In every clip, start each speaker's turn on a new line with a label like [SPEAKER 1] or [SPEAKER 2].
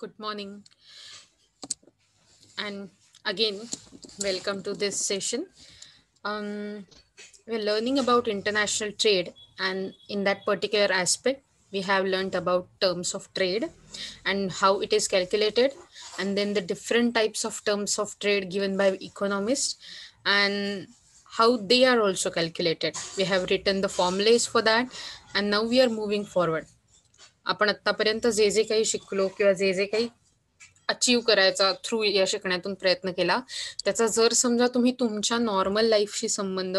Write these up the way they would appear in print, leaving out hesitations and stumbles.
[SPEAKER 1] Good morning, and again, welcome to this session. Um, we're learning about international trade, and in that particular aspect, we have learned about terms of trade and how it is calculated, and then the different types of terms of trade given by economists and how they are also calculated. We have written the formulas for that, and now we are moving forward. आपण आतापर्यंत जे जे काही शिकलो किंवा जे जे काही अचीव्ह करायचा थ्रू या शिकण्यातून प्रयत्न केला, त्याचा जर समजा तुम्ही तुमच्या नॉर्मल लाईफशी संबंध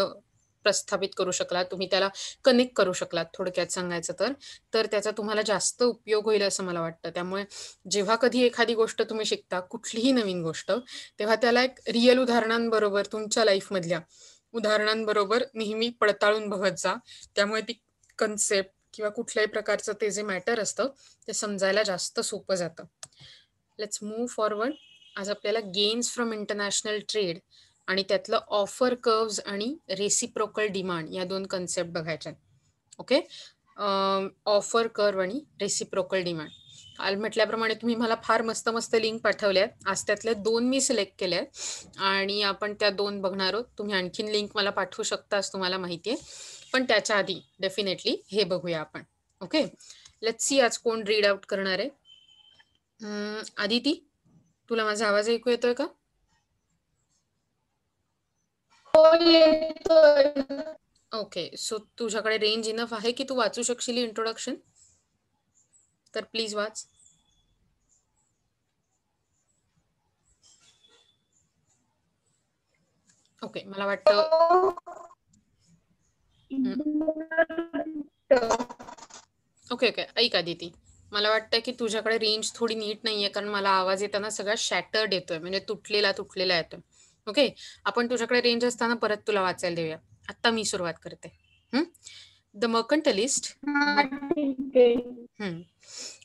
[SPEAKER 1] प्रस्थापित करू शकलात, तुम्ही त्याला कनेक्ट करू शकलात थोडक्यात सांगायचं तर त्याचा तुम्हाला जास्त उपयोग होईल असं मला वाटतं. त्यामुळे जेव्हा कधी एखादी गोष्ट तुम्ही शिकता, कुठलीही नवीन गोष्ट, तेव्हा त्याला एक रिअल उदाहरणांबरोबर तुमच्या लाईफमधल्या उदाहरणांबरोबर नेहमी पडताळून बघत जा. त्यामुळे ती कन्सेप्ट किंवा कुठल्याही प्रकारचं ते जे मॅटर असतं, ते समजायला जास्त सोपं जातं. Let's move forward. आज आपल्याला गेन्स फ्रॉम इंटरनॅशनल ट्रेड आणि त्यातलं ऑफर कर्व्स आणि रेसिप्रोकल डिमांड या दोन कन्सेप्ट बघायच्या. ओके, ऑफर कर्व आणि रेसिप्रोकल डिमांड. काल म्हटल्याप्रमाणे तुम्ही मला फार मस्त मस्त लिंक पाठवल्या. आज त्यातल्या 2 मी सिलेक्ट केल्या आणि आपण त्या 2 बघणार आहोत. तुम्ही आणखीन लिंक मला पाठवू शकता असं तुम्हाला माहिती आहे. पण त्याच्या आधी डेफिनेटली हे बघूया आपण. ओके, लेट्स सी आज कोण रीड आउट करणार आहे. आदिती, तुला माझा आवाज ऐकू येतोय का? ओके, सो तुझ्याकडे रेंज इनफ आहे की तू वाचू शकशील इंट्रोडक्शन? तर प्लीज वाच. ओके, मला वाटतं ओके ओके, ऐक आदिती, मला वाटतं की तुझ्याकडे रेंज थोडी नीट नाहीये, कारण मला आवाज येताना सगळा शॅटर्ड येतोय, म्हणजे तुटलेला येतोय. ओके, आपण तुझ्याकडे रेंज असताना परत तुला वाचायला देऊया. आता मी सुरुवात करते. द मर्कंटलिस्ट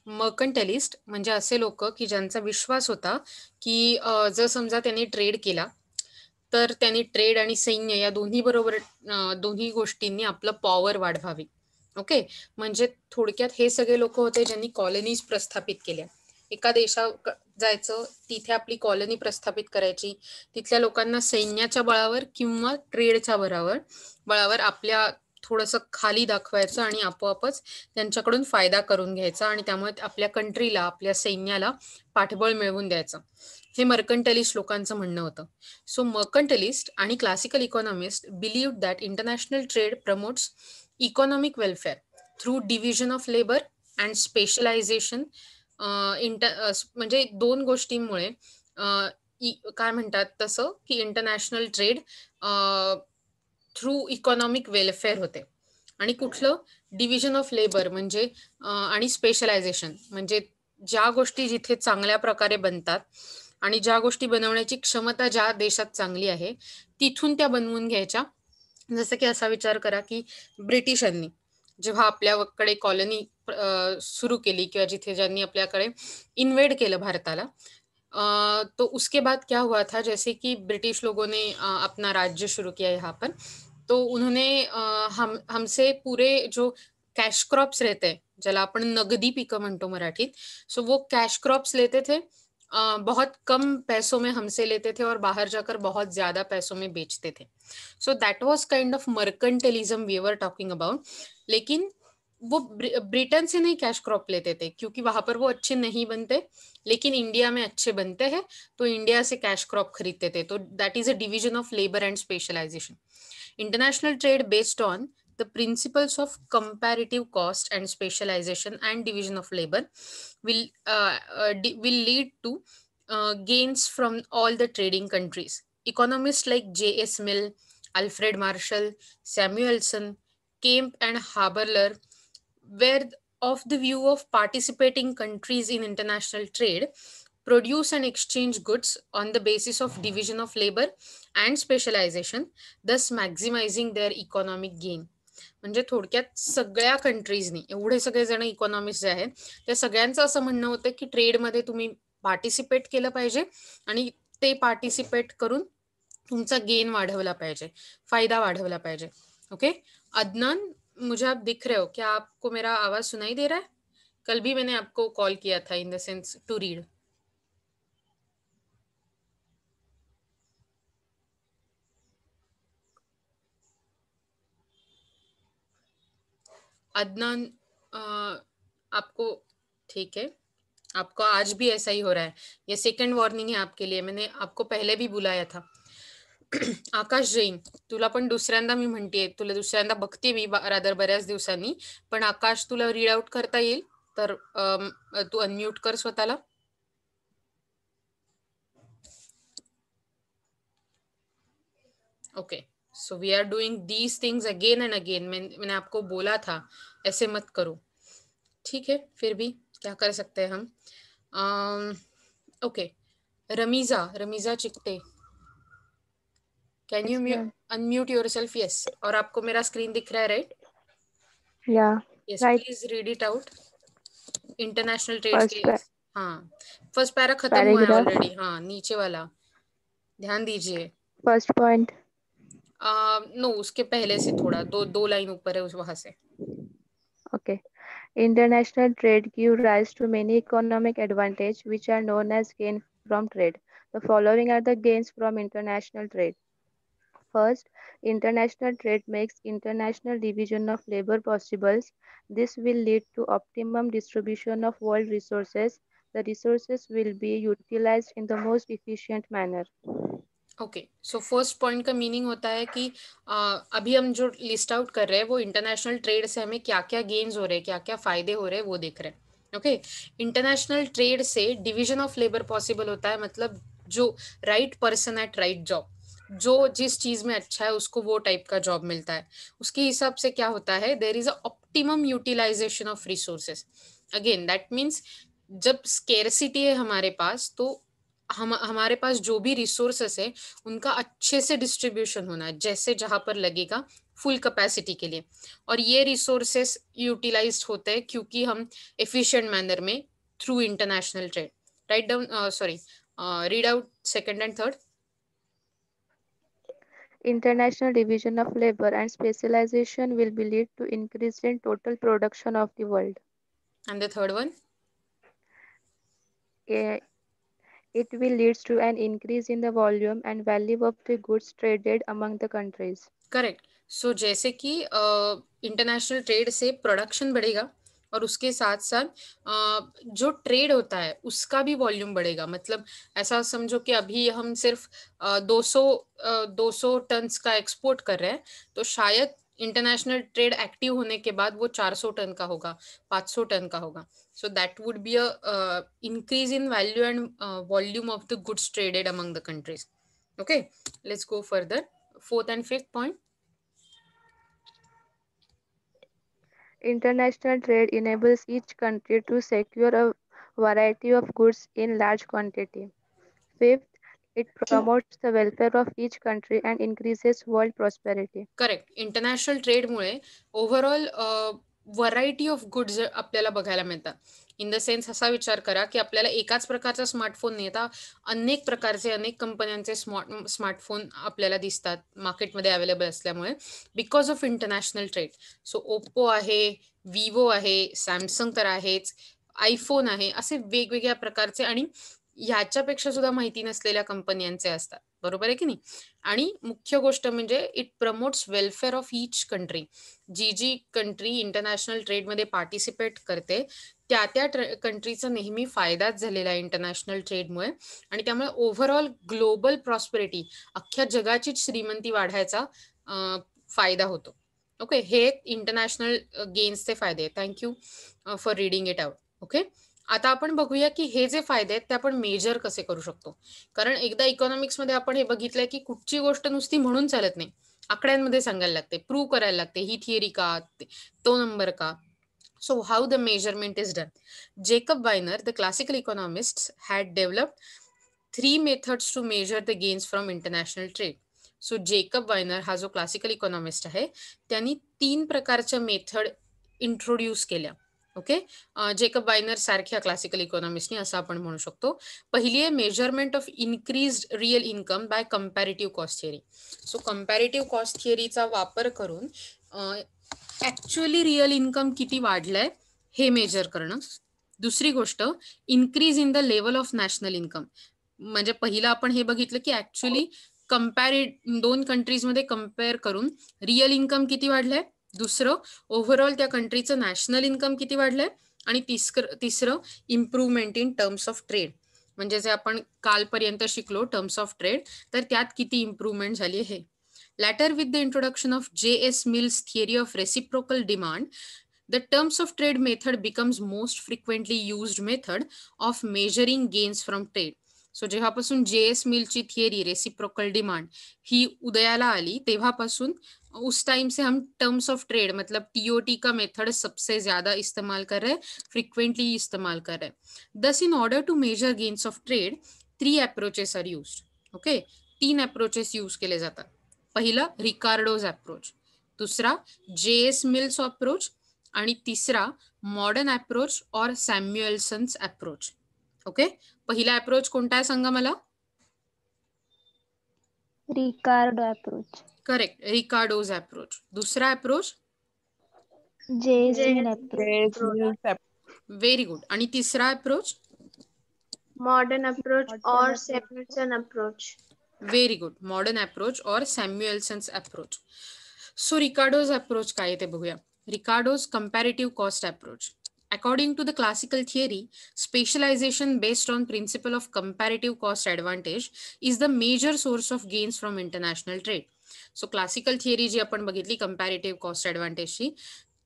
[SPEAKER 1] मर्कंटलिस्ट म्हणजे असे लोक की ज्यांचा विश्वास होता की जर समजा त्यांनी ट्रेड केला तर त्यांनी ट्रेड आणि सैन्य या दोन्ही बरोबर दोन्ही गोष्टींनी आपलं पॉवर वाढवावी. ओके, म्हणजे थोडक्यात हे सगळे लोक होते ज्यांनी कॉलनीज प्रस्थापित केल्या. एका देशात जायचं, तिथे आपली कॉलनी प्रस्थापित करायची, तिथल्या लोकांना सैन्याच्या बळावर किंवा ट्रेडच्या बळावर आपल्या थोडंसं खाली दाखवायचं आणि आपोआपच त्यांच्याकडून फायदा करून घ्यायचा आणि त्यामुळे आपल्या कंट्रीला, आपल्या सैन्याला पाठबळ मिळवून द्यायचं. हे मर्कंटलिस्ट लोकांचं म्हणणं होतं. सो मर्कंटलिस्ट आणि classical economist believe that international trade promotes economic welfare through division of labour and specialisation. म्हणजे 2 गोष्टींमुळे काय म्हणतात तसं की international trade through economic welfare होते. आणि कुठलं डिव्हिजन ऑफ लेबर म्हणजे आणि स्पेशलायझेशन म्हणजे ज्या गोष्टी जिथे चांगल्या प्रकारे बनतात आणि ज्या गोष्टी बनवण्याची क्षमता ज्या देशात चांगली आहे तिथून त्या बनवून घ्यायच्या. जसं की असा विचार करा की ब्रिटिशांनी जेव्हा आपल्याकडे कॉलनी सुरू केली किंवा जिथे ज्यांनी आपल्याकडे इन्वेड केलं भारताला, तो उसके बाद क्या हुआ था, जैसे कि ब्रिटिश लोगों ने अपना राज्य शुरू किया यहाँ पर, तो उन्होंने हमसे पूरे जो कैश क्रॉप्स रहते हैं, ज्याला आपण नगदी पिकं म्हणतो मराठीत, सो वो कैश क्रॉप्स लेते थे, बहुत कम पैसों में हमसे लेते थे और बाहर जाकर बहुत ज्यादा पैसों में बेचते थे. So that was kind of mercantilism we were talking about. लेकिन वो ब्रिटेन से नहीं कैश क्रॉप लेते थे क्योंकि वहां पर वो अच्छे नहीं बनते, लेकिन इंडिया में अच्छे बनते हैं, तो इंडिया से कैश क्रॉप खरीदते थे. तो that is a division of labour and specialisation. International trade based on the principles of comparative cost and specialization and division of labor will lead to gains from all the trading countries. Economists like J.S. Mill, Alfred Marshall, Samuelson, Kemp, and Haberler were of the view of participating countries in international trade produce and exchange goods on the basis of division of labor and specialization, thus maximizing their economic gain. म्हणजे थोडक्यात सगळ्या कंट्रीजनी, एवढे सगळे जण economist जे आहेत त्या सगळ्यांचं असं म्हणणं होतं की ट्रेडमध्ये तुम्ही पार्टिसिपेट केलं पाहिजे आणि ते पार्टिसिपेट करून तुमचा गेन वाढवला पाहिजे, फायदा वाढवला पाहिजे. ओके, अदनान, मुझे आप दिख रहे हो? क्या आपको मेरा आवाज सुनाई दे रहा है? कल भी मैंने आपको कॉल किया था in the sense to read. Adnan, आपको ठीक है, आपको आज भी ऐसा ही हो रहा है. ये सेकंड वॉर्निंग है आपके लिए. मैंने आपको पहले भी बुलाया था. आकाश जैन, तुला पण दुसऱ्यांदा मी म्हणतेय, तुला दुसऱ्यांदा बघते मी रादर बऱ्याच दिवसांनी. पण आकाश, तुला रीड आउट करता येईल तर तू अनम्यूट कर स्वतःला. Okay, so we are doing these things again and again. मैंने आपको बोला था ऐसे मत करो. ठीक है, फिर भी क्या कर सकते हैं हम. Okay, Ramiza Chikte, can
[SPEAKER 2] Yes,
[SPEAKER 1] you
[SPEAKER 2] ma'am.
[SPEAKER 1] Unmute yourself? Yes. और आपको मेरा स्क्रीन दिख रहा है, right?
[SPEAKER 2] Yeah.
[SPEAKER 1] Yes,
[SPEAKER 2] Right.
[SPEAKER 1] Please read it out. International trade
[SPEAKER 2] First
[SPEAKER 1] के, हाँ, फर्स्ट पैरा खत्म हुआ है
[SPEAKER 2] paragraph.
[SPEAKER 1] ऑलरेडी. हाँ, नीचे वाला ध्यान दीजिए.
[SPEAKER 2] First point.
[SPEAKER 1] नो, उसके पहले से थोड़ा दो लाइन ऊपर है, उस वहां से.
[SPEAKER 2] Okay. International trade give rise to many economic advantages which are known as gain from trade. The following are the gains from international trade. First, international trade makes international division of labor possible. This will lead to optimum distribution of world resources. The resources will be utilized in the most efficient manner.
[SPEAKER 1] Okay, so first point का meaning होता है कि अभी हम जो list out कर रहे हैं वो इंटरनेशनल ट्रेड से हमें क्या क्या गेन्स हो रहे हैं, क्या क्या फायदे हो रहे हैं, वो देख रहे हैं. Okay, international trade say division of labour possible होता है. मतलब जो right person at right job, जो जिस चीज में अच्छा है उसको वो टाइप का जॉब मिलता है. उसके हिसाब से क्या होता है, there is a optimum utilisation of resources. Again that means जब स्केर्सिटी है हमारे पास, तो हमारे पास जो भी रिसोर्सेस है उनका अच्छे से डिस्ट्रीब्यूशन होना है, जैसे जहां पर लगेगा फुल कैपेसिटी के लिए. और ये रिसोर्सेस यूटिलाइज्ड होते हैं क्योंकि हम एफिशिएंट मैनर में through international trade. Write down, sorry, read out second end third.
[SPEAKER 2] International division of labor and specialization will be lead to increase in total production of the world.
[SPEAKER 1] End the third one.
[SPEAKER 2] Eh, It will lead to an increase in the volume and value of the goods traded among the countries.
[SPEAKER 1] Correct. So जैसे कि international trade से production बढ़ेगा और उसके साथ साथ जो trade होता है उसका भी वॉल्यूम बढ़ेगा. मतलब ऐसा समझो कि अभी हम सिर्फ 200 टन्स का एक्सपोर्ट कर रहे हैं, तो शायद इंटरनेशनल ट्रेड एक्टिव होने के बाद वो 400 टन का होगा, 500 टन का होगा. So that would be a increase in value end volume of the goods traded among the countries. Okay, let's go further. Fourth and fifth point.
[SPEAKER 2] International trade enables each country to secure a variety of goods in large quantity. Fifth, it promotes the welfare of each country and increases world prosperity.
[SPEAKER 1] Correct. International ट्रेडमुळे overall variety of goods आपल्याला बघायला मिळतात. In the sense असा विचार करा की आपल्याला एकाच प्रकारचा स्मार्टफोन नाही, आता अनेक प्रकारचे, अनेक कंपन्यांचे स्मार्टफोन आपल्याला दिसतात मार्केटमध्ये अवेलेबल असल्यामुळे, because of international trade. So Oppo आहे, विवो आहे, सॅमसंग तर आहेच, आयफोन आहे, असे वेगवेगळ्या प्रकारचे आणि ह्याच्यापेक्षा सुद्धा माहिती नसलेल्या कंपन्यांचे असतात. बरोबर आहे की नाही? आणि मुख्य गोष्ट म्हणजे it promotes welfare of each country. जी जी कंट्री इंटरनॅशनल ट्रेडमध्ये पार्टिसिपेट करते, त्या त्या कंट्रीचा नेहमी फायदाच झालेला आहे इंटरनॅशनल ट्रेडमुळे. आणि त्यामुळे ओव्हरऑल ग्लोबल प्रॉस्पेरिटी, अख्ख्या जगाचीच श्रीमंती वाढायचा फायदा होतो. ओके, हे इंटरनॅशनल गेन्सचे फायदे. Thank you for reading it out. Okay, आता आपण बघूया की हे जे फायदे आहेत ते आपण मेजर कसे करू शकतो. कारण एकदा इकॉनॉमिक्समध्ये आपण हे बघितलंय की कुठची गोष्ट नुसती म्हणून चालत नाही, आकड्यांमध्ये सांगायला लागते, प्रूव्ह करायला लागते, ही थिअरी का, तो नंबर का. So how the measurement is done. Jacob Viner, the classical economist, had developed 3 methods to measure the gains from international trade. So Jacob Viner हा जो क्लासिकल इकॉनॉमिस्ट आहे, त्यांनी 3 प्रकारच्या मेथड इंट्रोड्यूस केल्या. ओके, जेकब वायनर सारख्या classical इकॉनॉमिस्टनी असं आपण म्हणू शकतो. पहिली आहे measurement of increased real income by comparative cost theory. So comparative cost थिअरीचा वापर करून ॲक्च्युअली रिअल इन्कम किती वाढलंय हे मेजर करणं. दुसरी गोष्ट, increase in the level of national income. म्हणजे पहिलं आपण हे बघितलं की ऍक्च्युली दोन कंट्रीजमध्ये कम्पेअर करून रिअल इन्कम किती वाढलंय, दुसरं ओव्हरऑल त्या कंट्रीचं नॅशनल इन्कम किती वाढलंय, आणि तिसरं improvement in terms of trade. म्हणजे जे आपण कालपर्यंत शिकलो टर्म्स ऑफ ट्रेड, तर त्यात किती इम्प्रूव्हमेंट झाली हे. Later, with the introduction of J.S. Mill's theory of reciprocal demand, the terms of trade method becomes most frequently used method of measuring gains from trade. So जेव्हापासून J.S. मिलची theory reciprocal demand ही उदयाला आली, तेव्हापासून उस time से हम terms of trade मतलब TOT का मेथड सबसे ज्यादा इस्तेमाल कर रहे हैं, फ्रिक्वेंटली इस्तेमाल कर रहे हैं. Thus in order to measure gains of trade 3 approaches are used. Okay, 3 approaches use केले जातात. पहिला रिकार्डोज अप्रोच, दुसरा J.S. मिल्स अप्रोच, आणि तिसरा modern approach or Samuelson's approach. Okay, पहिला अप्रोच कोणता आहे सांगा मला.
[SPEAKER 2] Ricardo approach.
[SPEAKER 1] Correct, Ricardo's approach. दुसरा approach
[SPEAKER 2] J.S. Mill approach.
[SPEAKER 1] Very good. आणि तिसरा approach
[SPEAKER 3] modern approach or Samuelson approach.
[SPEAKER 1] Very good, modern approach or Samuelson's approach. So Ricardo's approach काय ते बघूया. Ricardo's comparative cost approach. According to the classical theory, specialization based on principle of comparative cost advantage is the major source of gains from international trade. So classical theory जी आपण बघितली comparative cost advantage ची,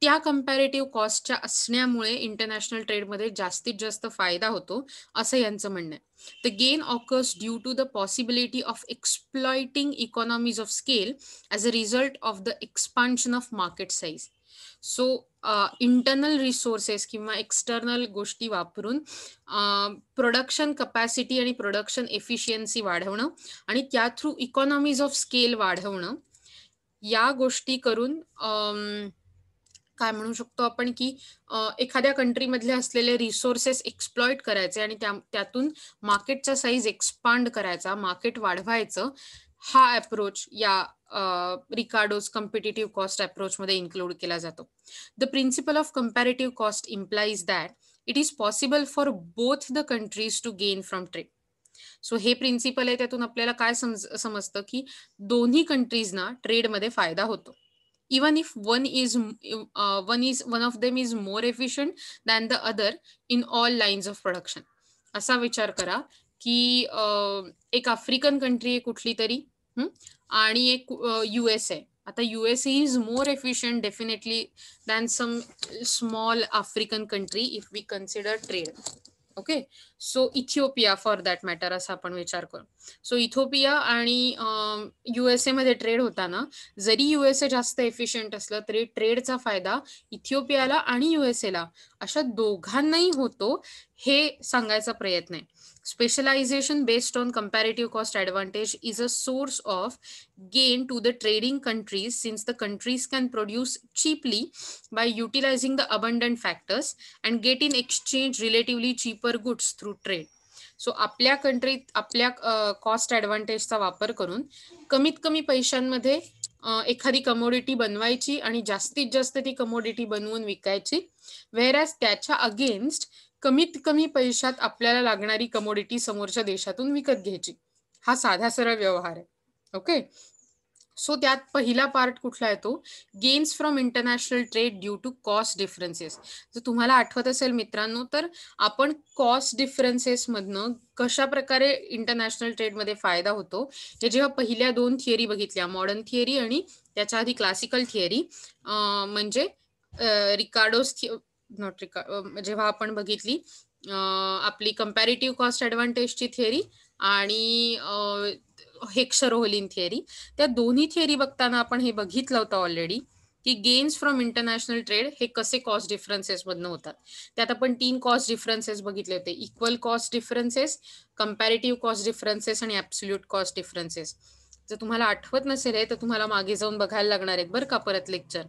[SPEAKER 1] त्या comparative कॉस्टच्या असण्यामुळे international ट्रेडमध्ये जास्तीत जास्त फायदा होतो, असं यांचं म्हणणं आहे. The gain occurs due to the possibility of exploiting economies of scale as a result of the expansion of market size. So internal resources किंवा एक्सटर्नल गोष्टी वापरून प्रोडक्शन कपॅसिटी आणि प्रोडक्शन एफिशियन्सी वाढवणं आणि त्या थ्रू इकॉनॉमीज ऑफ स्केल वाढवणं, या गोष्टी करून काय म्हणू शकतो आपण की एखाद्या कंट्रीमधले असलेले रिसोर्सेस एक्सप्लॉइट करायचे आणि त्यातून मार्केटचा साईज एक्सपांड करायचा, मार्केट वाढवायचं, हा अप्रोच या रिकार्डोज कॉम्पिटिटिव्ह कॉस्ट अप्रोच मध्ये इन्क्लूड केला जातो. The principle of comparative cost implies that it is possible for both the countries to gain from trade. So हे प्रिन्सिपल आहे, त्यातून आपल्याला काय समजतं की दोन्ही कंट्रीजना ट्रेडमध्ये फायदा होतो. Even if one of them is more efficient than the other in all lines of production. असा विचार करा की एक आफ्रिकन कंट्री आहे कुठली तरी, आणि एक US आहे. आता US is more efficient definitely than some small African country if we consider trade. Okay, so Ethiopia for that matter असा आपण विचार करू. सो इथिओपिया आणि USA मध्ये ट्रेड होताना जरी USA जास्त एफिशियंट असलं तरी ट्रेडचा फायदा इथिओपियाला आणि USA ला अशा दोघांनाही होतो, हे सांगायचा प्रयत्न आहे. Specialization based on comparative cost advantage is a source of gain to the trading countries since the countries can produce cheaply by utilizing the abundant factors and get in exchange relatively cheaper goods through trade. So आपल्या कंट्रीत आपल्या cost ॲडव्हान्टेजचा वापर करून कमीत कमी पैशांमध्ये एखादी commodity बनवायची आणि जास्तीत जास्त ती कमोडिटी बनवून विकायची, व्हेअरॅज त्याच्या अगेन्स्ट कमीत कमी पैशात आपल्याला लागणारी कमोडिटी समोरच्या देशातून विकत घ्यायची. हा साधा सरळ व्यवहार आहे. ओके, सो त्यात पहिला पार्ट कुठला येतो, gains from international trade due to cost differences. जर तुम्हाला आठवत असेल मित्रांनो, तर आपण कॉस्ट डिफरन्सेस मधनं कशा प्रकारे इंटरनॅशनल ट्रेडमध्ये फायदा होतो हे जेव्हा पहिल्या 2 थिअरी बघितल्या, मॉडर्न थिअरी आणि त्याच्या आधी क्लासिकल थिअरी, म्हणजे रिकार्डोस जेव्हा आपण बघितली आपली कंपॅरेटिव्ह कॉस्ट ॲडव्हान्टेजची थिअरी आणि हेक्सर-ओहलीन थिअरी, त्या दोन्ही थिअरी बघताना आपण हे बघितलं होतं ऑलरेडी की गेन्स फ्रॉम इंटरनॅशनल ट्रेड हे कसे कॉस्ट डिफरन्सेस मधनं होतात. त्यात आपण 3 कॉस्ट डिफरन्सेस बघितले होते, equal cost differences, comparative cost differences आणि ॲब्सोल्यूट कॉस्ट डिफरन्सेस. जर तुम्हाला आठवत नसेल तर तुम्हाला मागे जाऊन बघायला लागणार आहेत बरं का परत लेक्चर.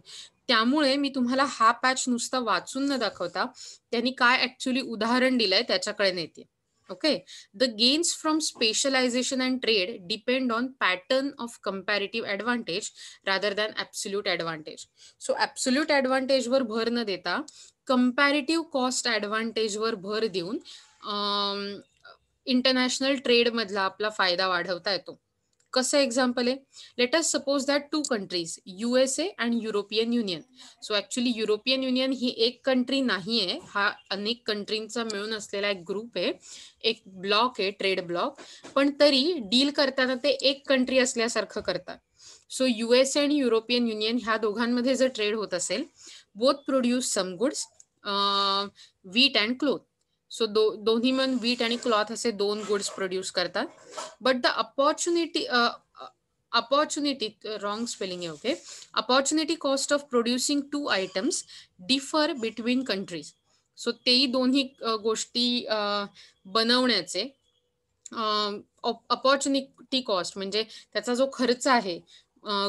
[SPEAKER 1] त्यामुळे मी तुम्हाला हा पॅच नुसता वाचून न दाखवता त्यांनी काय ऍक्च्युली उदाहरण दिलंय त्याच्याकडे नेते. Okay, the gains from specialization and trade depend on pattern of comparative advantage rather than absolute advantage. So absolute advantage वर भर न देता कंपॅरेटिव्ह कॉस्ट ॲडव्हान्टेजवर भर देऊन इंटरनॅशनल ट्रेड मधला आपला फायदा वाढवता येतो. कसं एक्झाम्पल आहे? Let us suppose that 2 countries USA and European union. So actually European union ही एक कंट्री नाही आहे, हा अनेक कंट्रींचा मिळून असलेला एक ग्रुप आहे, एक ब्लॉक आहे, ट्रेड ब्लॉक. पण तरी डील करताना ते एक कंट्री असल्यासारखं करतात. सो USA आणि युरोपियन युनियन ह्या दोघांमध्ये जर ट्रेड होत असेल, both produce some goods, wheat and cloth. So दोन्ही मिळून व्हीट आणि क्लॉथ असे 2 गुड्स प्रोड्यूस करतात. But the opportunity wrong spelling आहे, okay. Opportunity cost of producing 2 items differ between countries. So तेही दोन्ही गोष्टी बनवण्याचे अपॉर्च्युनिटी कॉस्ट म्हणजे त्याचा जो खर्च आहे,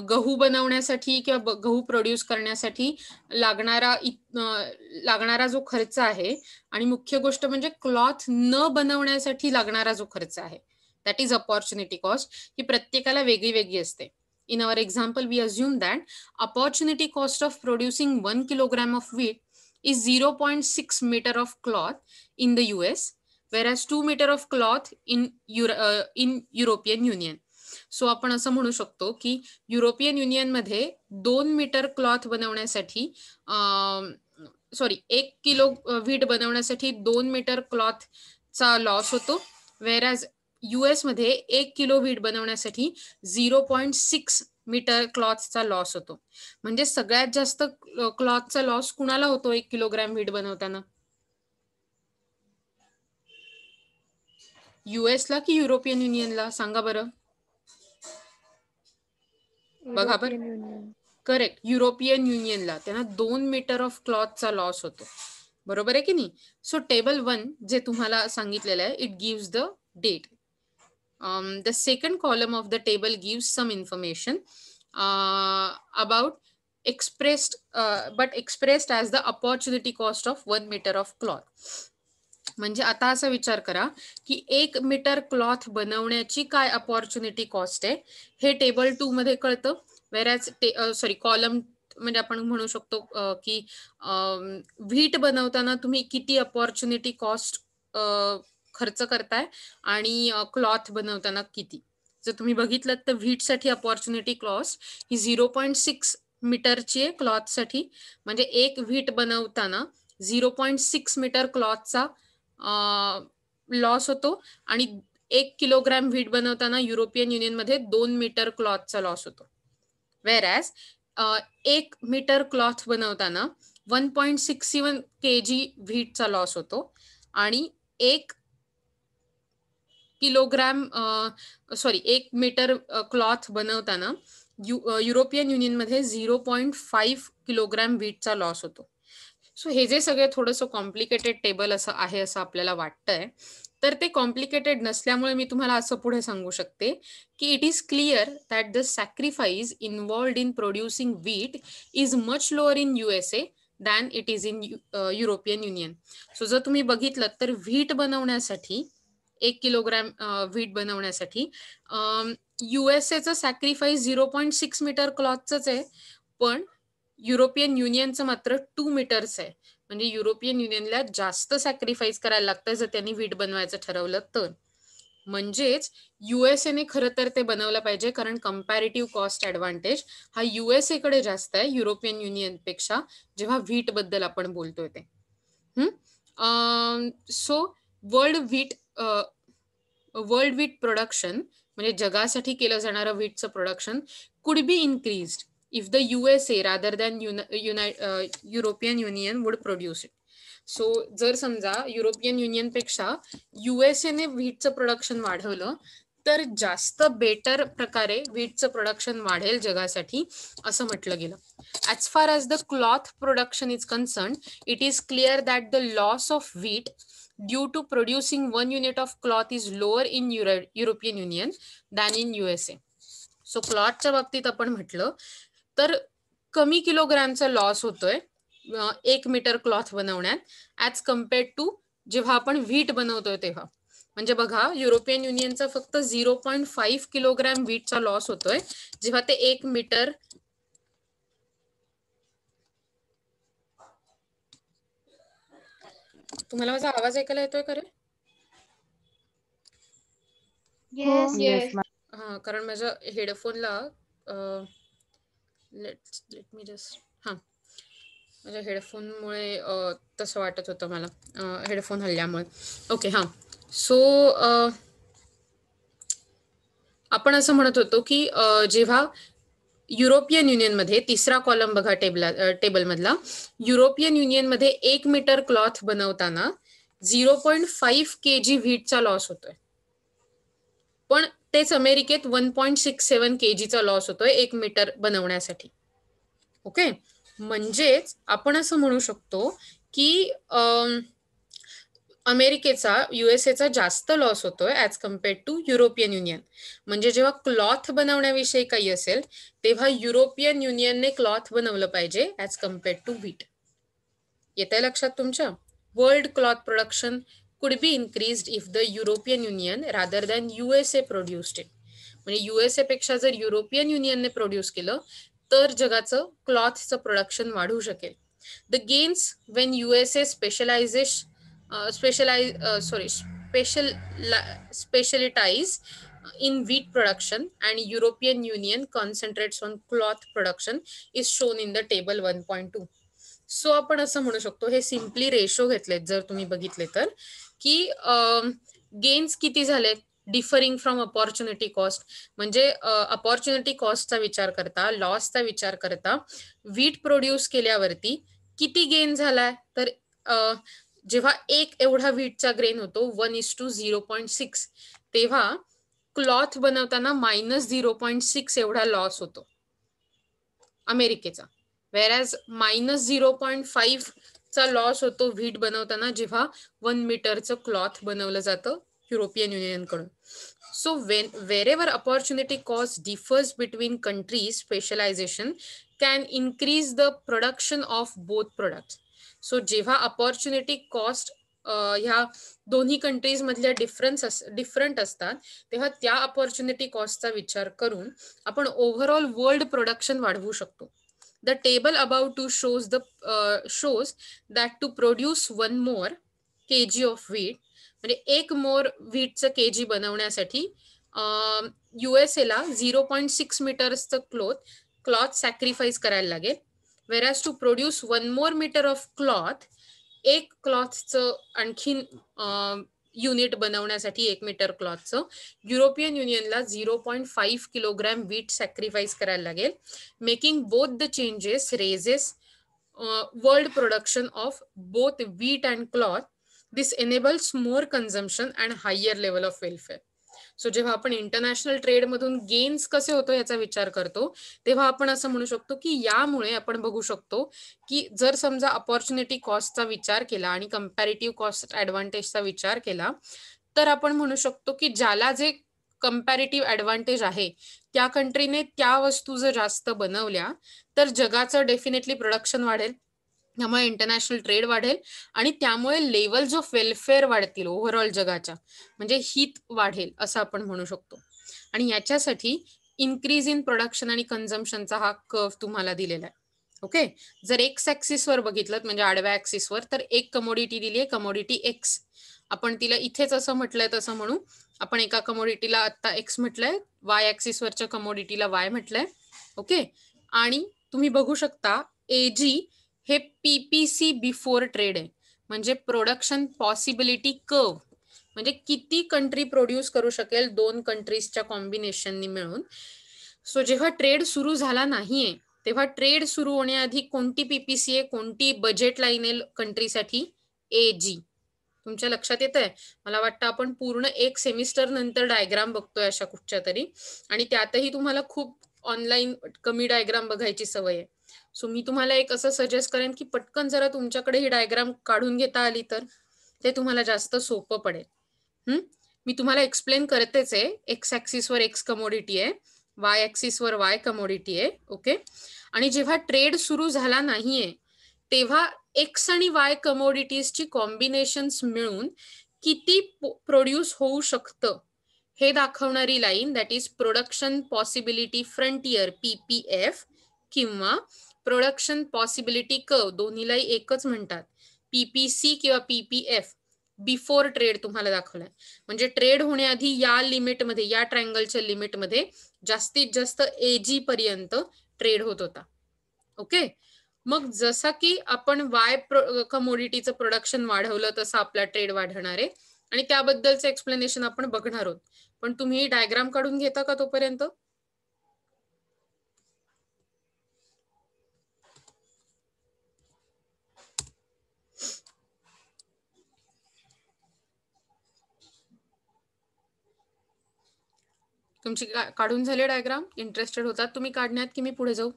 [SPEAKER 1] गहू बनवण्यासाठी किंवा गहू प्रोड्यूस करण्यासाठी लागणारा जो खर्च आहे, आणि मुख्य गोष्ट म्हणजे क्लॉथ न बनवण्यासाठी लागणारा जो खर्च आहे, दॅट इज अपॉर्च्युनिटी कॉस्ट. ही प्रत्येकाला वेगळी वेगळी असते. In our example, we assume that opportunity cost of producing 1 kilogram of wheat is 0.6 meter of cloth in the US, whereas 2 meter of cloth in European Union. So आपण असं म्हणू शकतो की European union मध्ये 2 मीटर क्लॉथ बनवण्यासाठी, 1 kilo wheat बनवण्यासाठी 2 metre क्लॉथचा loss होतो, वेरॅज US मध्ये 1 किलो व्हीट बनवण्यासाठी 0.6 मीटर क्लॉथचा लॉस होतो. म्हणजे सगळ्यात जास्त क्लॉथचा लॉस कुणाला होतो 1 किलोग्रॅम व्हीट बनवताना? US ला की युरोपियन युनियनला? सांगा बरं. बघा बरं.
[SPEAKER 2] European union.
[SPEAKER 1] करेक्ट, युरोपियन युनियनला त्यांना 2 मीटर ऑफ क्लॉथचा लॉस होतो. बरोबर आहे की नाही? सो टेबल 1 जे तुम्हाला सांगितलेलं आहे, it gives the date. The second column of the table gives some information about expressed as the opportunity cost of 1 meter of cloth. म्हणजे आता असा विचार करा की 1 मीटर क्लॉथ बनवण्याची काय अपॉर्च्युनिटी कॉस्ट आहे, हे टेबल 2 मध्ये कळतं. वेरॅज कॉलम म्हणजे आपण म्हणू शकतो की व्हीट बनवताना तुम्ही किती अपॉर्च्युनिटी कॉस्ट खर्च करताय आणि क्लॉथ बनवताना किती. जर तुम्ही बघितलं तर व्हीटसाठी अपॉर्च्युनिटी कॉस्ट ही 0.6 मीटरची आहे क्लॉथसाठी. म्हणजे एक व्हीट बनवताना 0.6 मीटर क्लॉथचा लॉस होतो, आणि 1 किलोग्रॅम व्हीट बनवताना युरोपियन युनियन मध्ये 2 मीटर क्लॉथचा लॉस होतो. वेरॅज 1 मीटर क्लॉथ बनवताना 1.67 kg व्हीटचा लॉस होतो, आणि 1 मीटर क्लॉथ बनवताना युरोपियन युनियन मध्ये 0.5 किलोग्रॅम व्हीटचा लॉस होतो. सो हे जे सगळे थोडंसं कॉम्प्लिकेटेड टेबल असं आहे असं आपल्याला वाटतंय, तर ते कॉम्प्लिकेटेड नसल्यामुळे मी तुम्हाला असं पुढे सांगू शकते की it is clear that the sacrifice involved in producing wheat is much lower in USA than it is in European union. So जर तुम्ही बघितलं तर व्हीट बनवण्यासाठी 1 किलोग्रॅम व्हीट बनवण्यासाठी USAचं सॅक्रिफाईस 0.6 मीटर क्लॉथच आहे, पण युरोपियन युनियनचं मात्र 2 मीटर्स आहे. म्हणजे युरोपियन युनियनला जास्त सॅक्रिफाईस करायला लागतं जर त्यांनी व्हीट बनवायचं ठरवलं तर. म्हणजेच USAने खरं तर ते बनवलं पाहिजे, कारण कंपॅरेटिव्ह कॉस्ट ॲडव्हान्टेज हा USA कडे जास्त आहे युरोपियन युनियन पेक्षा, जेव्हा व्हीट बद्दल आपण बोलतोय ते. सो वर्ल्ड व्हीट प्रोडक्शन म्हणजे जगासाठी केलं जाणारं व्हीटचं production could be increased if the USA rather than European Union would produce it. So जर समजा युरोपियन युनियन पेक्षा USAने व्हीटचं प्रोडक्शन वाढवलं तर जास्त बेटर प्रकारे व्हीटचं प्रोडक्शन वाढेल जगासाठी, असं म्हटलं गेलं. As far as the cloth production is concern, it is clear that the loss of wheat due to producing 1 unit of cloth is lower in European union than in USA. So क्लॉथच्या बाबतीत आपण म्हटलं तर कमी किलोग्रॅमचा loss होतोय 1 metre cloth बनवण्यात as compared to जेव्हा आपण व्हीट बनवतोय तेव्हा. म्हणजे बघा, युरोपियन युनियनचा फक्त 0.5 किलोग्रॅम व्हीटचा लॉस होतोय जेव्हा ते 1 मीटर तुम्हाला माझा आवाज ऐकायला येतोय का रे?
[SPEAKER 3] Yes.
[SPEAKER 2] Yes, ma'am.
[SPEAKER 1] हा, कारण माझ्या हेडफोनला लेट मी जस्ट माझ्या हेडफोनमुळे तसं वाटत होतं मला, हेडफोन हल्ल्यामुळे. ओके, हां. सो आपण असं म्हणत होतो की जेव्हा युरोपियन युनियनमध्ये, तिसरा कॉलम बघा टेबलमधला, युरोपियन युनियनमध्ये 1 मीटर क्लॉथ बनवताना 0.5 kg व्हीटचा लॉस होतोय. पण तेच अमेरिकेत 1.67 kgचा लॉस होतोय 1 मीटर बनवण्यासाठी. ओके, म्हणजेच आपण असं म्हणू शकतो की अमेरिकेचा, युएसएचा जास्त लॉस होतोय as compared to European Union. म्हणजे जेव्हा क्लॉथ बनवण्याविषयी काही असेल तेव्हा युरोपियन युनियनने क्लॉथ बनवलं पाहिजे ॲज कम्पेअर्ड टू व्हीट. येतंय लक्षात तुमच्या? World cloth production could be increased if the European union rather than USA produced it. म्हणजे USA पेक्षा जर युरोपियन युनियनने प्रोड्यूस केलं तर जगाचं क्लॉथचं प्रोडक्शन वाढू शकेल. The gains Wien USA specialize in wheat production and European Union concentrates on cloth production is shown in the table 1.2. So आपण असं म्हणू शकतो, हे सिम्पली रेशो घेतलेत जर तुम्ही बघितले तर, की गेन्स किती झालेत डिफरिंग फ्रॉम अपॉर्च्युनिटी कॉस्ट. म्हणजे अपॉर्च्युनिटी कॉस्टचा विचार करता, लॉसचा विचार करता व्हीट प्रोड्यूस केल्यावरती किती गेन झालाय, तर जेव्हा एक एवढा व्हीटचा ग्रेन होतो 1:0.6, तेव्हा क्लॉथ बनवताना -0.6 एवढा लॉस होतो अमेरिकेचा. वेरॅज -0.5 चा लॉस होतो व्हीट बनवताना जेव्हा 1 मीटरचं क्लॉथ बनवलं जातं युरोपियन युनियन कडून. So wherever opportunity cost differs between countries, specialization can increase the production of both products. So जेव्हा अपॉर्च्युनिटी कॉस्ट ह्या दोन्ही कंट्रीज मधल्या डिफरंट असतात तेव्हा त्या अपॉर्च्युनिटी कॉस्टचा विचार करून आपण ओव्हरऑल वर्ल्ड प्रोडक्शन वाढवू शकतो. The table above to shows that to produce 1 more kg of wheat, म्हणजे 1 मोर व्हीटचं केजी बनवण्यासाठी USA ला 0.6 मीटर्सचं क्लॉथ सॅक्रिफाईस करायला लागेल. Whereas to produce 1 more meter of cloth, एक क्लॉथचं आणखीन युनिट बनवण्यासाठी 1 मीटर क्लॉथचं युरोपियन युनियनला 0.5 किलोग्रॅम व्हीट सॅक्रिफाईस करायला लागेल. Making both the changes raises world production of both wheat and cloth. This enables more consumption and higher level of welfare. So जेव्हा आपण international trade मधून गेन्स कसे होतो याचा विचार करतो तेव्हा आपण असं म्हणू शकतो की यामुळे आपण बघू शकतो की जर समजा अपॉर्च्युनिटी कॉस्टचा विचार केला आणि कंपॅरेटिव्ह कॉस्ट ऍडव्हान्टेजचा विचार केला तर आपण म्हणू शकतो की ज्याला जे कंपॅरेटिव्ह ऍडव्हान्टेज आहे त्या कंट्रीने त्या वस्तू जर जास्त बनवल्या तर जगाचं डेफिनेटली प्रोडक्शन वाढेल, त्यामुळे इंटरनॅशनल ट्रेड वाढेल आणि त्यामुळे लेवल्स ऑफ वेलफेअर वाढतील ओव्हरऑल जगाच्या, म्हणजे हित वाढेल असं आपण म्हणू शकतो. आणि याच्यासाठी इन्क्रीज इन प्रोडक्शन आणि कन्झम्पशनचा हा कर्व तुम्हाला दिलेला आहे. ओके, जर एक्स ऍक्सिसवर बघितलं म्हणजे आडव्या ऍक्सिसवर तर एक कमोडिटी दिली आहे, कमोडिटी एक्स. आपण तिला इथेच असं म्हटलंय तसं म्हणू, आपण एका कमोडिटीला आता एक्स म्हटलंय, वाय ऍक्सिसवरच्या कमोडिटीला वाय म्हटलंय. ओके, आणि तुम्ही बघू शकता एजी हे PPC बिफोर ट्रेड आहे, म्हणजे प्रोडक्शन पॉसिबिलिटी कर्व, म्हणजे किती कंट्री प्रोड्यूस करू शकेल 2 कंट्रीजच्या कॉम्बिनेशननी मिळून. सो जेव्हा ट्रेड सुरू झाला नाहीये तेव्हा ट्रेड सुरू होण्याआधी कोणती PPC आहे, कोणती बजेट लाईन आहे कंट्रीसाठी, AG. तुमच्या लक्षात येत आहे? मला वाटतं आपण पूर्ण एक सेमिस्टर नंतर डायग्राम बघतोय अशा कुठच्या तरी, आणि त्यातही तुम्हाला खूप ऑनलाईन कमी डायग्राम बघायची सवय आहे. सो मी तुम्हाला एक असं सजेस्ट करेन की पटकन जरा तुमच्याकडे ही डायग्राम काढून घेता आली तर ते तुम्हाला जास्त सोपं पडेल. मी तुम्हाला एक्सप्लेन करतेच आहे. एक्स ऍक्सिसवर एक्स कमोडिटी आहे, वाय ऍक्सिसवर वाय कमोडिटी आहे. ओके, आणि जेव्हा ट्रेड सुरू झाला नाहीये तेव्हा एक्स आणि वाय कमोडिटीजची कॉम्बिनेशन्स मिळून किती प्रोड्यूस होऊ शकतं हे दाखवणारी line, that is production possibility frontier PPF किंवा प्रोडक्शन पॉसिबिलिटी कर्व, दोन्हीलाही एकच म्हणतात PPC किंवा PPF बिफोर ट्रेड तुम्हाला दाखवलाय. म्हणजे ट्रेड होण्याआधी या लिमिटमध्ये, या ट्रायंगलच्या लिमिटमध्ये जास्तीत जास्त AG पर्यंत ट्रेड होत होता. ओके. मग जसा की आपण वाय कमोडिटीचं प्रोडक्शन वाढवलं तसं आपला ट्रेड वाढणार आहे आणि त्याबद्दलचं एक्सप्लेनेशन आपण बघणार आहोत. पण तुम्ही डायग्राम काढून घेता का तोपर्यंत? तुमची काढून झाले डायग्राम? इंटरेस्टेड होतात तुम्ही काढण्यात की मी पुढे जाऊ?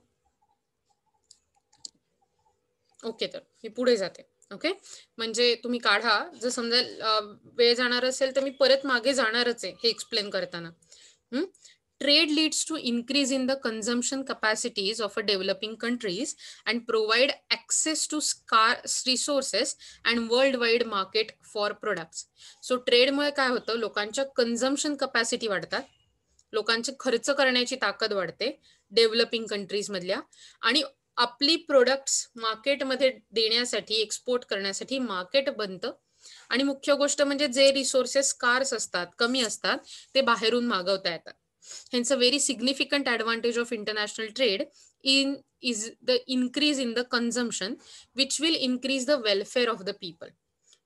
[SPEAKER 1] ओके, तर मी पुढे जाते. ओके, म्हणजे तुम्ही काढा. जर समजा वेळ जाणार असेल तर मी परत मागे जाणारच आहे हे एक्सप्लेन करताना. Trade leads to increase in the consumption capacities of a developing countries and provide access to scarce resources and worldwide market for products. So trade मुळे काय होतं, लोकांच्या कन्झम्पशन कपॅसिटी वाढतात, लोकांचे खर्च करण्याची ताकद वाढते डेव्हलपिंग कंट्रीज मधल्या, आणि आपली प्रोडक्ट्स मार्केटमध्ये देण्यासाठी, एक्सपोर्ट करण्यासाठी मार्केट बनतं. आणि मुख्य गोष्ट म्हणजे जे रिसोर्सेस स्कार्स असतात, कमी असतात, ते बाहेरून मागवता येतात. Hence, a very significant advantage of international trade is the increase in the consumption, which will increase the welfare of the people.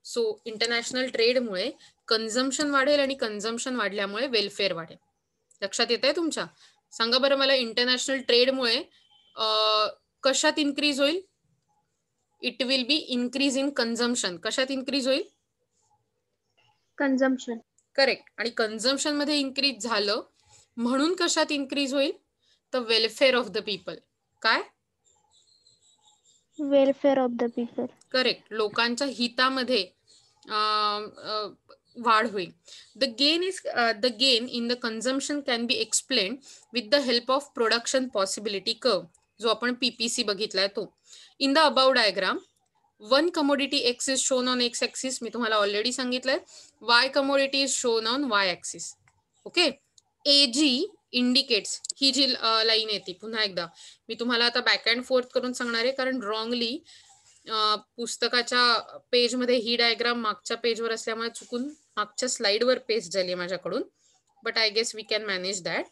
[SPEAKER 1] So, international trade मुळे consumption वाढेल आणि consumption वाढल्यामुळे welfare वाढेल. लक्षात येत आहे तुमच्या? सांगा बरं मला, इंटरनॅशनल ट्रेड मुळे कशात इन्क्रीज होईल? It will be increase in consumption. कशात इन्क्रीज होईल?
[SPEAKER 3] Consumption.
[SPEAKER 1] करेक्ट. आणि कन्झम्पशन मध्ये इन्क्रीज झालं म्हणून कशात इन्क्रीज होईल? The welfare of the people. काय?
[SPEAKER 3] Welfare of the people.
[SPEAKER 1] Correct. लोकांच्या हितामध्ये वाढ होईल. The gain in the consumption can be explain with the help of production possibility curve, जो आपण PPC बघितलाय तो. In the above diagram, one commodity X is shown on X axis. मी तुम्हाला already सांगितलंय. Y commodity is shown on Y axis. Okay. AG indicates, ही जी line येते, पुन्हा एकदा मी तुम्हाला आता बॅक अँड फोर्थ करून सांगणार आहे, कारण रॉंगली पुस्तकाच्या पेजमध्ये ही डायग्राम मागच्या पेजवर असल्यामुळे चुकून मागच्या स्लाइडवर पेस्ट झाली माझ्याकडून. But I guess we can manage that.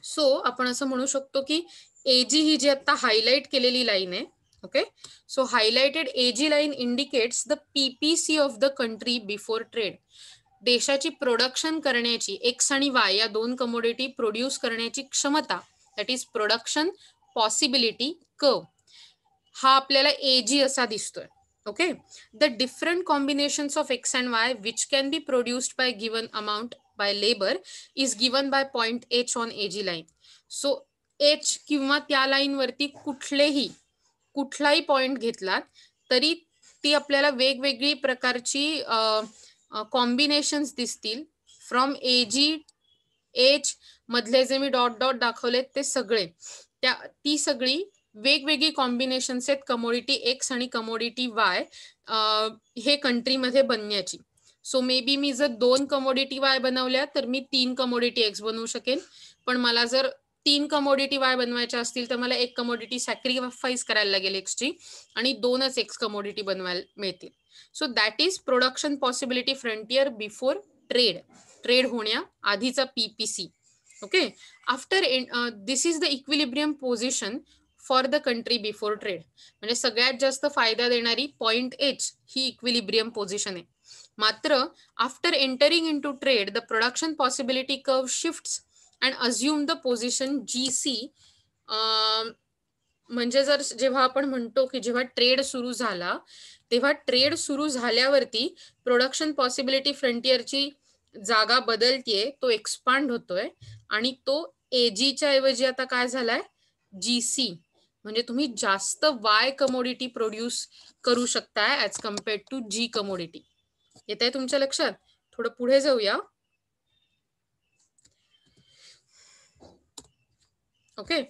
[SPEAKER 1] So आपण असं म्हणू शकतो की AG ही जी आता हायलाइट केलेली लाईन आहे, okay, so highlighted AG line indicates the PPC of the country before trade. देशाची प्रोडक्शन करण्याची, X आणि Y या दोन कमोडिटी प्रोड्यूस करण्याची क्षमता, that is production possibility curve, हा आपल्याला AG असा दिसतोय. Okay. The different combinations of X and Y which can be produced by given amount by labour is given by point H on AG line. So H किंवा त्या line वरती कुठलाही point घेतलात तरी ती आपल्याला वेगवेगळी प्रकारची कॉम्बिनेशन्स दिसतील. फ्रॉम AG, H मधले जे मी डॉट डॉट दाखवलेत ते सगळे, ती सगळी वेगवेगळी कॉम्बिनेशन्स आहेत कमोडिटी X आणि कमोडिटी Y हे कंट्रीमध्ये बनण्याची. सो मे बी मी जर 2 कमोडिटी Y बनवल्या तर मी 3 कमोडिटी X बनवू शकेन. पण मला जर 3 कमोडिटी Y बनवायच्या असतील तर मला 1 कमोडिटी सॅक्रिफाईस करायला लागेल Xची, आणि 2च X कमोडिटी बनवायला मिळतील. So that is production possibility frontier before trade. Trade होण्या आधीचा PPC. Okay. After this is the equilibrium position for the country before trade. म्हणजे सगळ्यात जास्त फायदा देणारी पॉइंट H ही इक्विलिब्रियम पोझिशन आहे. मात्र after entering into trade the production possibility curve shifts and assume the position GC. म्हणजे जर जेव्हा आपण म्हणतो की जेव्हा ट्रेड सुरू झाला, तेव्हा ट्रेड सुरू झाल्यावरती प्रोडक्शन पॉसिबिलिटी फ्रंटियरची जागा बदलतीये, तो एक्सपांड होतोय, आणि तो AGच्या ऐवजी आता काय झालाय, GC. म्हणजे तुम्ही जास्त Y कमोडिटी प्रोड्यूस करू शकताय as compared to G commodity. येत आहे तुमच्या लक्षात? थोडं पुढे जाऊया. Okay.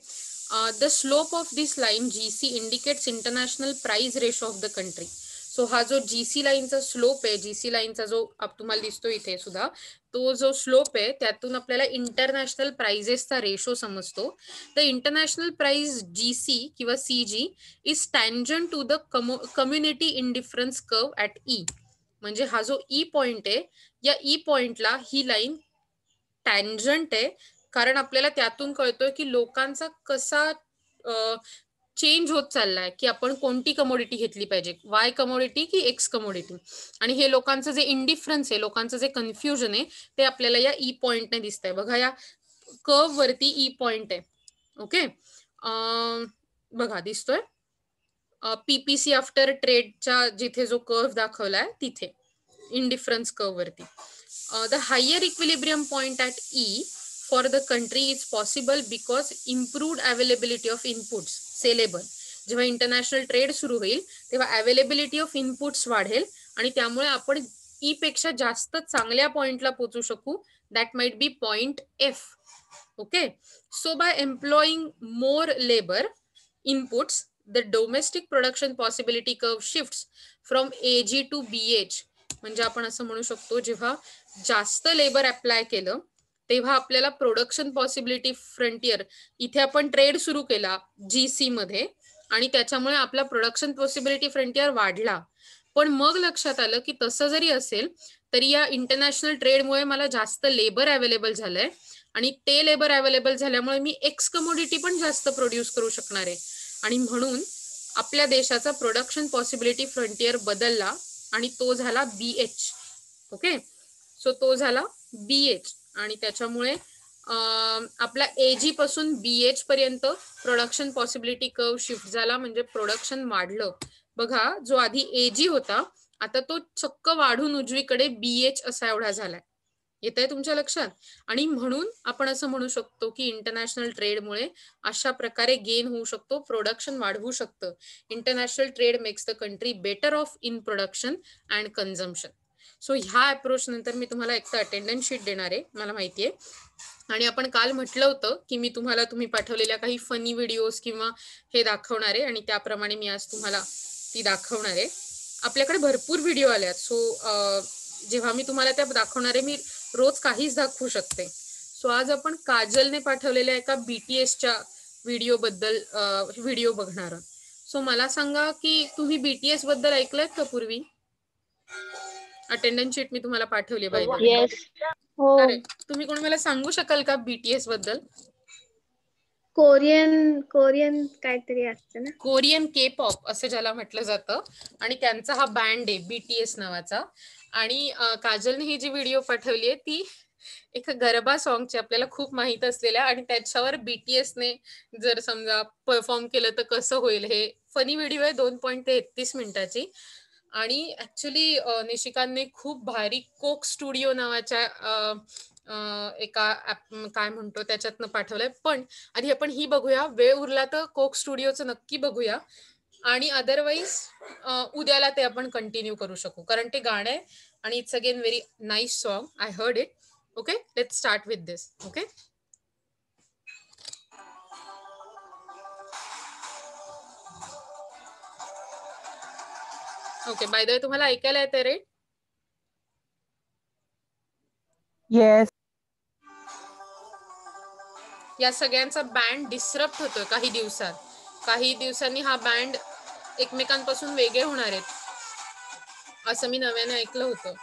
[SPEAKER 1] The slope of this line GC indicates international price ratio of the country. So हा जो GC लाईनचा स्लोप आहे, GC लाईनचा जो तुम्हाला दिसतो इथे सुद्धा, तो जो स्लोप आहे त्यातून आपल्याला इंटरनॅशनल प्राइजेसचा रेशो समजतो. द इंटरनॅशनल प्राइस GC किंवा CG is tangent to the community indifference curve at E. म्हणजे हा जो E पॉइंट आहे, या E पॉइंटला ही लाईन टँजंट आहे, कारण आपल्याला त्यातून कळतोय की लोकांचा कसा चेंज होत चाललाय, की आपण कोणती कमोडिटी घेतली पाहिजे, Y कमोडिटी की X कमोडिटी. आणि हे लोकांचं जे इंडिफरन्स आहे, लोकांचं जे कन्फ्युजन आहे, ते आपल्याला या E पॉइंटने दिसतंय. बघा या कर्व वरती E पॉइंट आहे. ओके, बघा दिसतोय PPC आफ्टर ट्रेडच्या जिथे जो कर्व दाखवलाय तिथे इंडिफरन्स कर्व वरती. The higher equilibrium point at E for the country is possible because improved availability of inputs say labour. जेव्हा इंटरनॅशनल ट्रेड सुरू होईल तेव्हा अवेलेबिलिटी ऑफ इनपुट्स वाढेल आणि त्यामुळे आपण E पेक्षा जास्त चांगल्या पॉइंटला पोहोचू शकू. That might be point F. Okay, so by employing more labour inputs the domestic production possibility curve shifts from AG to BH. म्हणजे आपण असं म्हणू शकतो जेव्हा जास्त लेबर अप्लाय केलं तेव्हा आपल्याला प्रोडक्शन पॉसिबिलिटी फ्रंटियर, इथे आपण ट्रेड सुरू केला GC मध्ये आणि त्याच्यामुळे आपला प्रोडक्शन पॉसिबिलिटी फ्रंटियर वाढला. पण मग लक्षात आलं की तसं जरी असेल तरी या इंटरनॅशनल ट्रेडमुळे मला जास्त लेबर अवेलेबल झालंय आणि ते लेबर अवेलेबल झाल्यामुळे मी X कमोडिटी पण जास्त प्रोड्यूस करू शकणार आहे आणि म्हणून आपल्या देशाचा प्रोडक्शन पॉसिबिलिटी फ्रंटियर बदलला आणि तो झाला BH. ओके, सो तो झाला BH आणि त्याच्यामुळे आपला AG पासून BH पर्यंत प्रोडक्शन पॉसिबिलिटी कर्व शिफ्ट झाला, म्हणजे प्रोडक्शन वाढलं. बघा जो आधी AG होता आता तो चक्क वाढून उजवीकडे BH असा एवढा झालाय. येत आहे तुमच्या लक्षात? आणि म्हणून आपण असं म्हणू शकतो की इंटरनॅशनल ट्रेडमुळे अशा प्रकारे गेन होऊ शकतो, प्रोडक्शन वाढवू शकतं. International trade makes the country better of in production and consumption. So ह्या अप्रोच नंतर मी तुम्हाला एक तर अटेंडन्स शीट देणार आहे, मला माहिती आहे. आणि आपण काल म्हटलं होतं की मी तुम्ही पाठवलेल्या काही फनी व्हिडिओज किंवा हे दाखवणार आहे आणि त्याप्रमाणे मी आज तुम्हाला ती दाखवणार आहे. आपल्याकडे भरपूर व्हिडिओ आल्यात, सो जेव्हा मी तुम्हाला त्या दाखवणार आहे मी रोज काहीच दाखवू शकते. सो आज आपण काजलने पाठवलेल्या एका BTSच्या व्हिडिओ बद्दल व्हिडिओ बघणार आहोत. सो मला सांगा की तुम्ही BTS बद्दल ऐकलंत का पूर्वी? अटेंडन्स शीट मी तुम्हाला पाठवली बाय द वे.
[SPEAKER 3] Yes. हो.
[SPEAKER 1] तुम्ही कोण मला सांगू शकाल का BTS बद्दल?
[SPEAKER 3] कोरियन काहीतरी असतं ना.
[SPEAKER 1] कोरियन K-पॉप असं ज्याला म्हटलं जातं आणि त्यांचा हा बँड आहे BTS नावाचा. आणि काजलने ही जी व्हिडिओ पाठवली आहे ती एका गरबा सॉन्गची आपल्याला खूप माहित असलेल्या आणि त्याच्यावर BTSने जर समजा परफॉर्म केलं तर कसं होईल, हे फनी व्हिडिओ आहे. 2.33 मिनिटाची. आणि ऍक्च्युली निशिकांतने खूप भारी कोक स्टुडिओ नावाच्या एका काय म्हणतो त्याच्यातनं पाठवलंय. पण आधी आपण ही बघूया, वेळ उरला तर कोक स्टुडिओचं नक्की बघूया आणि अदरवाईज उद्याला ते आपण कंटिन्यू करू शकू, कारण ते गाणं आहे आणि it's again very nice song. I heard it. Okay, let's start with this. Okay, okay. By the way तुम्हाला ऐकायला येते रे?
[SPEAKER 4] येस.
[SPEAKER 1] या सगळ्यांचा बँड डिसरप्ट होतोय काही दिवसात. काही दिवसांनी हा बँड एकमेकांपासून वेगळे होणार आहेत असं मी नव्याने ऐकलं होतं.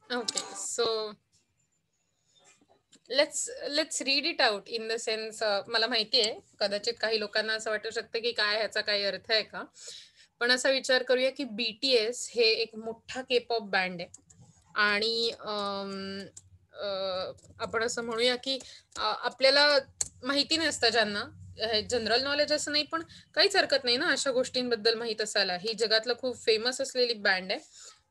[SPEAKER 1] Okay, so let's read it out in the sense, मला माहिती आहे कदाचित काही लोकांना असं वाटू शकतं की काय ह्याचा काही अर्थ आहे का, पण असा विचार करूया की BTS हे एक मोठा K-pop बँड आहे आणि आपण असं म्हणूया की आपल्याला माहिती नसतं ज्यांना, जनरल नॉलेज असं नाही, पण काहीच हरकत नाही ना अशा गोष्टींबद्दल माहित असायला. ही जगातलं खूप फेमस असलेली बँड आहे,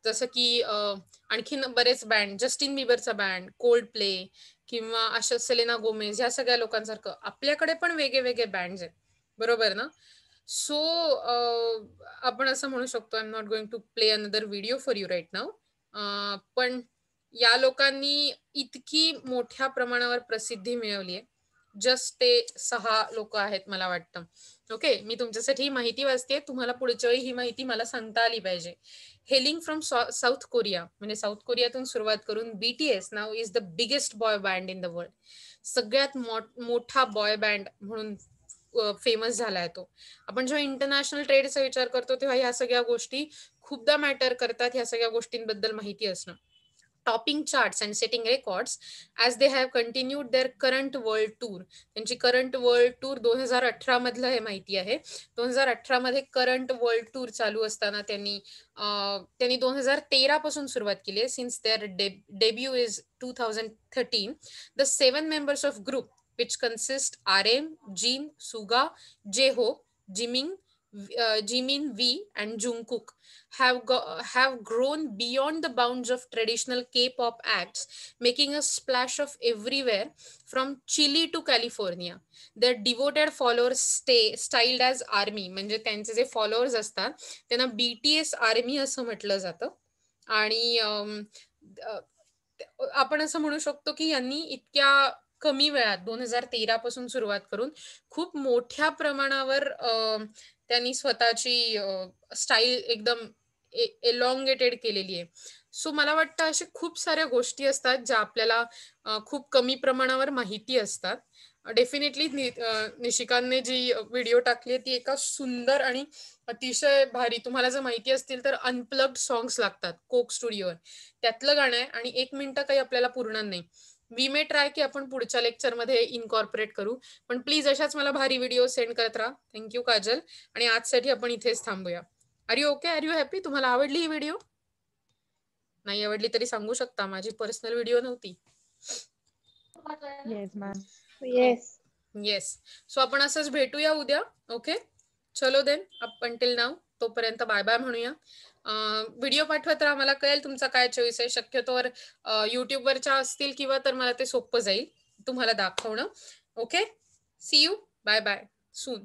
[SPEAKER 1] जसं की आणखीन बरेच बँड, जस्टिन बिबरचा बँड, कोल्ड प्ले किंवा अशा सेलेना गोमेज, ह्या सगळ्या लोकांसारखं आपल्याकडे पण वेगळे वेगळे बँड्स आहेत, बरोबर ना. सो आपण असं म्हणू शकतो, I am not going to play another video for you right now, पण या लोकांनी इतकी मोठ्या प्रमाणावर प्रसिद्धी मिळवली आहे. जस्ट ते 6 लोक आहेत मला वाटतं. ओके, मी तुमच्यासाठी ही माहिती वाचते, तुम्हाला पुढच्या वेळी ही माहिती मला सांगता आली पाहिजे. हेलिंग फ्रॉम साऊथ कोरिया, म्हणजे साऊथ कोरियातून सुरुवात करून BTS now is the biggest boy band in the world. सगळ्यात मोठा बॉय बँड म्हणून फेमस झालाय तो. आपण जेव्हा इंटरनॅशनल ट्रेडचा विचार करतो तेव्हा ह्या सगळ्या गोष्टी खूपदा मॅटर करतात, ह्या सगळ्या गोष्टींबद्दल माहिती असणं. Topping charts and setting records as they have continued their current world tour. त्यांची करंट वर्ल्ड टूर 2018 मधलं हे माहिती आहे. 2018 मध्ये करंट वर्ल्ड टूर चालू असताना त्यांनी 2013 पासून सुरुवात केली आहे. Since their debut is 2013, the 7 members of group which consist RM, Jin, Suga, J-Hope, Jimin V and Jungkook have grown beyond the bounds of traditional K-pop acts, making a splash of everywhere from Chile to California. Their devoted followers styled as ARMY, म्हणजे त्यांचे जे followers असतात त्यांना BTS army असं म्हटलं जातं. आणि आपण असं म्हणू शकतो की यांनी इतक्या कमी वेळात 2013 पासून सुरुवात करून खूप मोठ्या प्रमाणावर त्यांनी स्वतःची स्टाईल एकदम एलॉंगेटेड केलेली आहे. सो मला वाटतं अशा खूप साऱ्या गोष्टी असतात ज्या आपल्याला खूप कमी प्रमाणावर माहिती असतात. डेफिनेटली निशिकांतने जी व्हिडिओ टाकली आहे ती एका सुंदर आणि अतिशय भारी, तुम्हाला जर माहिती असतील तर अनप्लग्ड सॉंग्स लागतात कोक स्टुडिओवर, त्यातलं गाणं आहे आणि 1 मिनिटं काही आपल्याला पुरणार नाही. वी मे ट्राय की आपण पुढच्या लेक्चरमध्ये इनकॉर्पोरेट करू, पण प्लीज अशाच मला भारी व्हिडिओ सेंड करत राहा. थँक्यू काजल, आणि आजसाठी आपण इथेच थांबूया. Are you okay, are you happy? तुम्हाला आवडली ही व्हिडिओ? नाही आवडली तरी सांगू शकता, माझी पर्सनल व्हिडिओ नव्हती.
[SPEAKER 4] Yes, ma'am.
[SPEAKER 1] येस. सो आपण असंच भेटूया उद्या. ओके, चलो देन, अप अंटिल नाव, तोपर्यंत बाय बाय म्हणूया. व्हिडिओ पाठवत राहा, मला कळेल तुमचा काय चॉईस आहे. शक्यतोवर युट्यूबवरच्या असतील किंवा तर मला ते सोपं जाईल तुम्हाला दाखवणं. Okay, see you, bye bye, soon.